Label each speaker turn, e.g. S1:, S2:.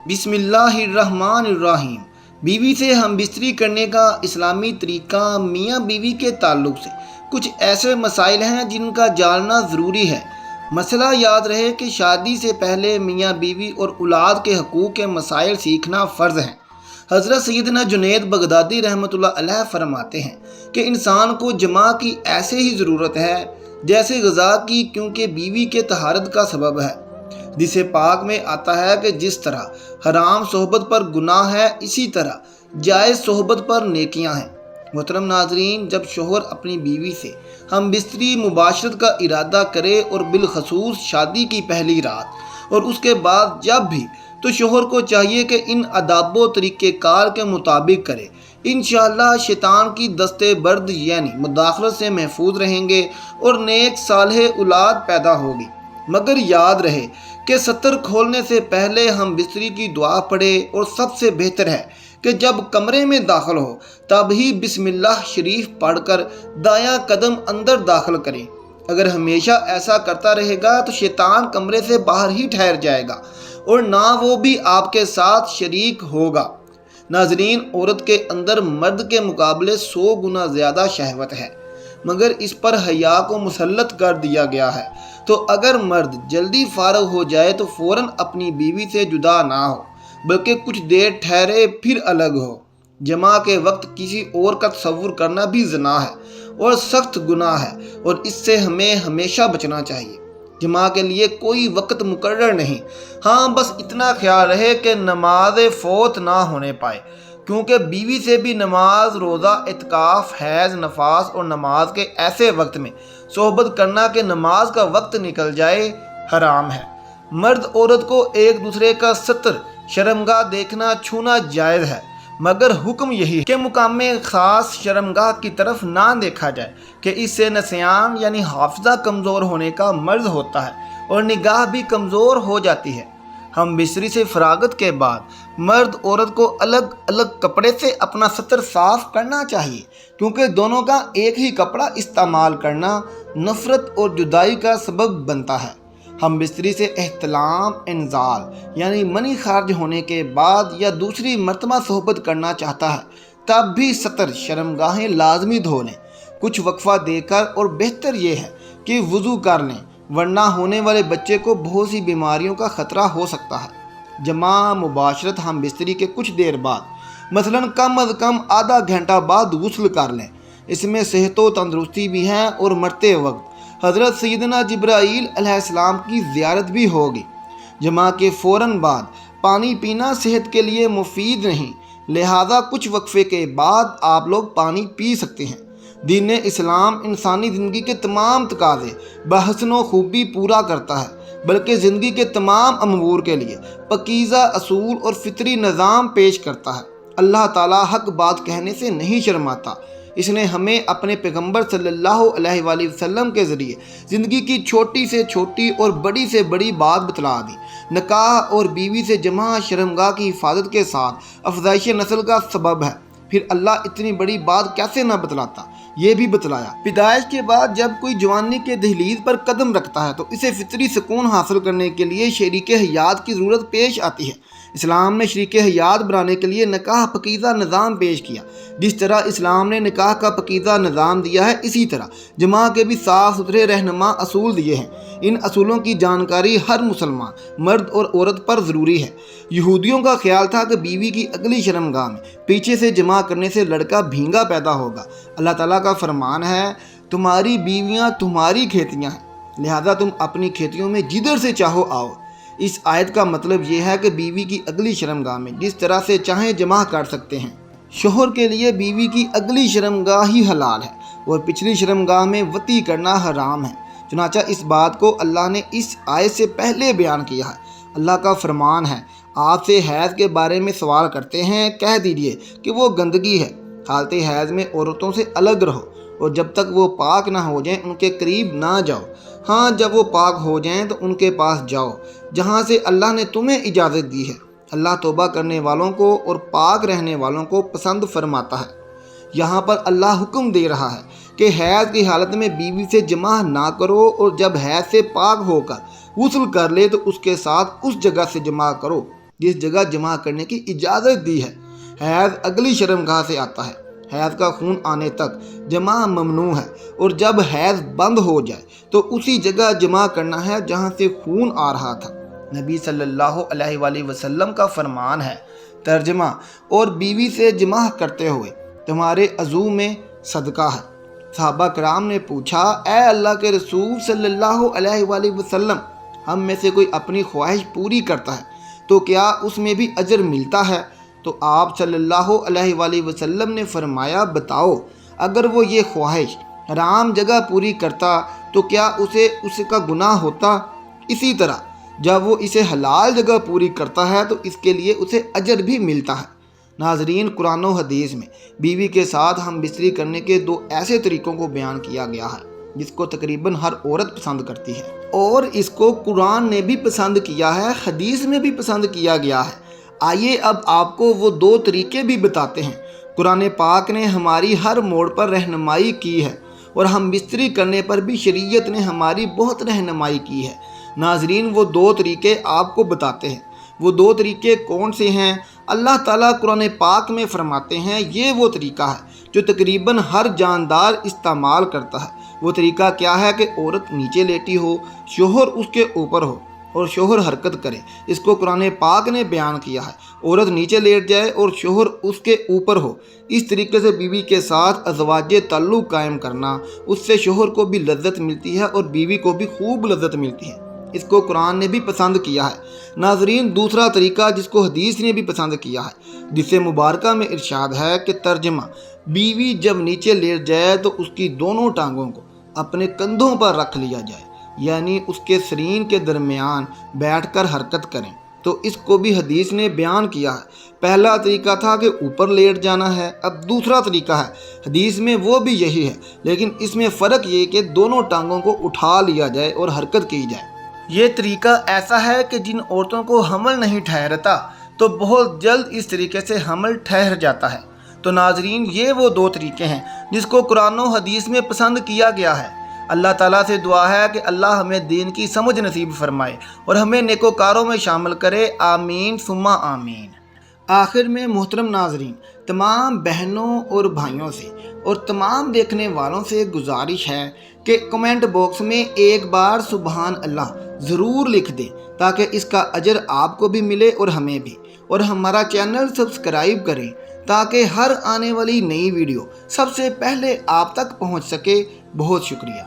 S1: بسم اللہ الرحمن الرحیم۔ بیوی سے ہم بستری کرنے کا اسلامی طریقہ۔ میاں بیوی کے تعلق سے کچھ ایسے مسائل ہیں جن کا جاننا ضروری ہے۔ مسئلہ یاد رہے کہ شادی سے پہلے میاں بیوی اور اولاد کے حقوق کے مسائل سیکھنا فرض ہیں۔ حضرت سیدنا جنید بغدادی رحمۃ اللہ علیہ فرماتے ہیں کہ انسان کو جماع کی ایسے ہی ضرورت ہے جیسے غذا کی، کیونکہ بیوی کے طہارت کا سبب ہے۔ حدیث پاک میں آتا ہے کہ جس طرح حرام صحبت پر گناہ ہے، اسی طرح جائز صحبت پر نیکیاں ہیں۔ محترم ناظرین، جب شوہر اپنی بیوی سے ہم بستری مباشرت کا ارادہ کرے اور بالخصوص شادی کی پہلی رات اور اس کے بعد جب بھی، تو شوہر کو چاہیے کہ ان آداب و طریقہ کار کے مطابق کرے۔ انشاءاللہ شیطان کی دست برد یعنی مداخلت سے محفوظ رہیں گے اور نیک صالح اولاد پیدا ہوگی۔ مگر یاد رہے کہ ستر کھولنے سے پہلے ہم بستری کی دعا پڑھیں، اور سب سے بہتر ہے کہ جب کمرے میں داخل ہو تب ہی بسم اللہ شریف پڑھ کر دایاں قدم اندر داخل کریں۔ اگر ہمیشہ ایسا کرتا رہے گا تو شیطان کمرے سے باہر ہی ٹھہر جائے گا اور نہ وہ بھی آپ کے ساتھ شریک ہوگا۔ ناظرین، عورت کے اندر مرد کے مقابلے 100 گنا زیادہ شہوت ہے، مگر اس پر حیا کو مسلط کر دیا گیا ہے۔ تو اگر مرد جلدی فارغ ہو جائے تو فوراً اپنی بیوی سے جدا نہ ہو، بلکہ کچھ دیر ٹھہرے پھر الگ ہو۔ جماع کے وقت کسی اور کا تصور کرنا بھی زنا ہے اور سخت گناہ ہے، اور اس سے ہمیں ہمیشہ بچنا چاہیے۔ جماع کے لیے کوئی وقت مقرر نہیں، ہاں بس اتنا خیال رہے کہ نماز فوت نہ ہونے پائے، کیونکہ بیوی سے بھی نماز، روزہ، اعتکاف، حیض، نفاس اور نماز کے ایسے وقت میں صحبت کرنا کہ نماز کا وقت نکل جائے حرام ہے۔ مرد عورت کو ایک دوسرے کا ستر، شرمگاہ دیکھنا، چھونا جائز ہے، مگر حکم یہی ہے کہ مقام خاص شرمگاہ کی طرف نہ دیکھا جائے کہ اس سے نسیان یعنی حافظہ کمزور ہونے کا مرض ہوتا ہے اور نگاہ بھی کمزور ہو جاتی ہے۔ ہم بستری سے فراغت کے بعد مرد عورت کو الگ الگ کپڑے سے اپنا ستر صاف کرنا چاہیے، کیونکہ دونوں کا ایک ہی کپڑا استعمال کرنا نفرت اور جدائی کا سبب بنتا ہے۔ ہم بستری سے احتلام، انزال یعنی منی خارج ہونے کے بعد یا دوسری مرتبہ صحبت کرنا چاہتا ہے، تب بھی ستر، شرمگاہیں لازمی دھو لیں کچھ وقفہ دے کر، اور بہتر یہ ہے کہ وضو کر لیں، ورنہ ہونے والے بچے کو بہت سی بیماریوں کا خطرہ ہو سکتا ہے۔ جماع مباشرت ہم بستری کے کچھ دیر بعد، مثلاً کم از کم آدھا گھنٹہ بعد غسل کر لیں۔ اس میں صحت و تندرستی بھی ہے، اور مرتے وقت حضرت سیدنا جبرائیل علیہ السلام کی زیارت بھی ہوگی۔ جماع کے فوراً بعد پانی پینا صحت کے لیے مفید نہیں، لہذا کچھ وقفے کے بعد آپ لوگ پانی پی سکتے ہیں۔ دین اسلام انسانی زندگی کے تمام تقاضے بحسن و خوبی پورا کرتا ہے، بلکہ زندگی کے تمام امور کے لیے پاکیزہ اصول اور فطری نظام پیش کرتا ہے۔ اللہ تعالیٰ حق بات کہنے سے نہیں شرماتا۔ اس نے ہمیں اپنے پیغمبر صلی اللہ علیہ وآلہ وسلم کے ذریعے زندگی کی چھوٹی سے چھوٹی اور بڑی سے بڑی بات بتلا دی۔ نکاح اور بیوی سے جماع شرمگاہ کی حفاظت کے ساتھ افزائش نسل کا سبب ہے، پھر اللہ اتنی بڑی بات کیسے نہ بتلاتا، یہ بھی بتلایا۔ پیدائش کے بعد جب کوئی جوانی کے دہلیز پر قدم رکھتا ہے تو اسے فطری سکون حاصل کرنے کے لیے شریک حیات کی ضرورت پیش آتی ہے۔ اسلام نے شریک حیات بنانے کے لیے نکاح پاکیزہ نظام پیش کیا۔ جس طرح اسلام نے نکاح کا پاکیزہ نظام دیا ہے، اسی طرح جماع کے بھی صاف ستھرے رہنما اصول دیے ہیں۔ ان اصولوں کی جانکاری ہر مسلمان مرد اور عورت پر ضروری ہے۔ یہودیوں کا خیال تھا کہ بیوی کی اگلی شرمگاہ میں پیچھے سے جماع کرنے سے لڑکا بھینگا پیدا ہوگا۔ اللہ تعالیٰ کا فرمان ہے، تمہاری بیویاں تمہاری کھیتیاں ہیں، لہذا تم اپنی کھیتیوں میں جدھر سے چاہو آؤ۔ اس آیت کا مطلب یہ ہے کہ بیوی کی اگلی شرمگاہ میں جس طرح سے چاہیں جماع کر سکتے ہیں۔ شوہر کے لیے بیوی کی اگلی شرمگاہ ہی حلال ہے، اور پچھلی شرمگاہ میں وطی کرنا حرام ہے۔ چنانچہ اس بات کو اللہ نے اس آیت سے پہلے بیان کیا ہے۔ اللہ کا فرمان ہے، آپ سے حیض کے بارے میں سوال کرتے ہیں، کہہ دیجئے کہ وہ گندگی ہے۔ حالت حیض میں عورتوں سے الگ رہو، اور جب تک وہ پاک نہ ہو جائیں ان کے قریب نہ جاؤ۔ ہاں جب وہ پاک ہو جائیں تو ان کے پاس جاؤ جہاں سے اللہ نے تمہیں اجازت دی ہے۔ اللہ توبہ کرنے والوں کو اور پاک رہنے والوں کو پسند فرماتا ہے۔ یہاں پر اللہ حکم دے رہا ہے کہ حیض کی حالت میں بیوی سے جماع نہ کرو، اور جب حیض سے پاک ہو کر غسل کر لے تو اس کے ساتھ اس جگہ سے جماع کرو جس جگہ جمع کرنے کی اجازت دی ہے۔ حیض اگلی شرمگاہ سے آتا ہے۔ حیض کا خون آنے تک جمع ممنوع ہے، اور جب حیض بند ہو جائے تو اسی جگہ جمع کرنا ہے جہاں سے خون آ رہا تھا۔ نبی صلی اللہ علیہ وآلہ وسلم کا فرمان ہے، ترجمہ: اور بیوی سے جمع کرتے ہوئے تمہارے عضو میں صدقہ ہے۔ صحابہ کرام نے پوچھا، اے اللہ کے رسول صلی اللہ علیہ وآلہ وسلم، ہم میں سے کوئی اپنی خواہش پوری کرتا ہے تو کیا اس میں بھی اجر ملتا ہے؟ تو آپ صلی اللہ علیہ وآلہ وسلم نے فرمایا، بتاؤ، اگر وہ یہ خواہش حرام جگہ پوری کرتا تو کیا اسے اس کا گناہ ہوتا؟ اسی طرح جب وہ اسے حلال جگہ پوری کرتا ہے تو اس کے لیے اسے اجر بھی ملتا ہے۔ ناظرین، قرآن و حدیث میں بیوی کے ساتھ ہم بستری کرنے کے دو ایسے طریقوں کو بیان کیا گیا ہے جس کو تقریباً ہر عورت پسند کرتی ہے، اور اس کو قرآن نے بھی پسند کیا ہے، حدیث میں بھی پسند کیا گیا ہے۔ آئیے اب آپ کو وہ دو طریقے بھی بتاتے ہیں۔ قرآن پاک نے ہماری ہر موڑ پر رہنمائی کی ہے، اور ہم بستری کرنے پر بھی شریعت نے ہماری بہت رہنمائی کی ہے۔ ناظرین، وہ دو طریقے آپ کو بتاتے ہیں۔ وہ دو طریقے کون سے ہیں؟ اللہ تعالیٰ قرآن پاک میں فرماتے ہیں، یہ وہ طریقہ ہے جو تقریباً ہر جاندار استعمال کرتا ہے۔ وہ طریقہ کیا ہے کہ عورت نیچے لیٹی ہو، شوہر اس کے اوپر ہو اور شوہر حرکت کرے۔ اس کو قرآن پاک نے بیان کیا ہے۔ عورت نیچے لیٹ جائے اور شوہر اس کے اوپر ہو۔ اس طریقے سے بیوی کے ساتھ ازواج تعلق قائم کرنا، اس سے شوہر کو بھی لذت ملتی ہے اور بیوی کو بھی خوب لذت ملتی ہے۔ اس کو قرآن نے بھی پسند کیا ہے۔ ناظرین، دوسرا طریقہ جس کو حدیث نے بھی پسند کیا ہے، جس سے مبارکہ میں ارشاد ہے کہ ترجمہ: بیوی جب نیچے لیٹ جائے تو اس کی دونوں ٹانگوں کو اپنے کندھوں پر رکھ لیا جائے، یعنی اس کے سرین کے درمیان بیٹھ کر حرکت کریں۔ تو اس کو بھی حدیث نے بیان کیا ہے۔ پہلا طریقہ تھا کہ اوپر لیٹ جانا ہے، اب دوسرا طریقہ ہے، حدیث میں وہ بھی یہی ہے، لیکن اس میں فرق یہ کہ دونوں ٹانگوں کو اٹھا لیا جائے اور حرکت کی جائے۔ یہ طریقہ ایسا ہے کہ جن عورتوں کو حمل نہیں ٹھہرتا تو بہت جلد اس طریقے سے حمل ٹھہر جاتا ہے۔ تو ناظرین، یہ وہ دو طریقے ہیں جس کو قرآن و حدیث میں پسند کیا گیا ہے۔ اللہ تعالیٰ سے دعا ہے کہ اللہ ہمیں دین کی سمجھ نصیب فرمائے اور ہمیں نیکوکاروں میں شامل کرے، آمین ثم آمین۔ آخر میں محترم ناظرین، تمام بہنوں اور بھائیوں سے اور تمام دیکھنے والوں سے گزارش ہے کہ کمنٹ باکس میں ایک بار سبحان اللہ ضرور لکھ دیں تاکہ اس کا اجر آپ کو بھی ملے اور ہمیں بھی، اور ہمارا چینل سبسکرائب کریں تاکہ ہر آنے والی نئی ویڈیو سب سے پہلے آپ تک پہنچ سکے۔ بہت شکریہ۔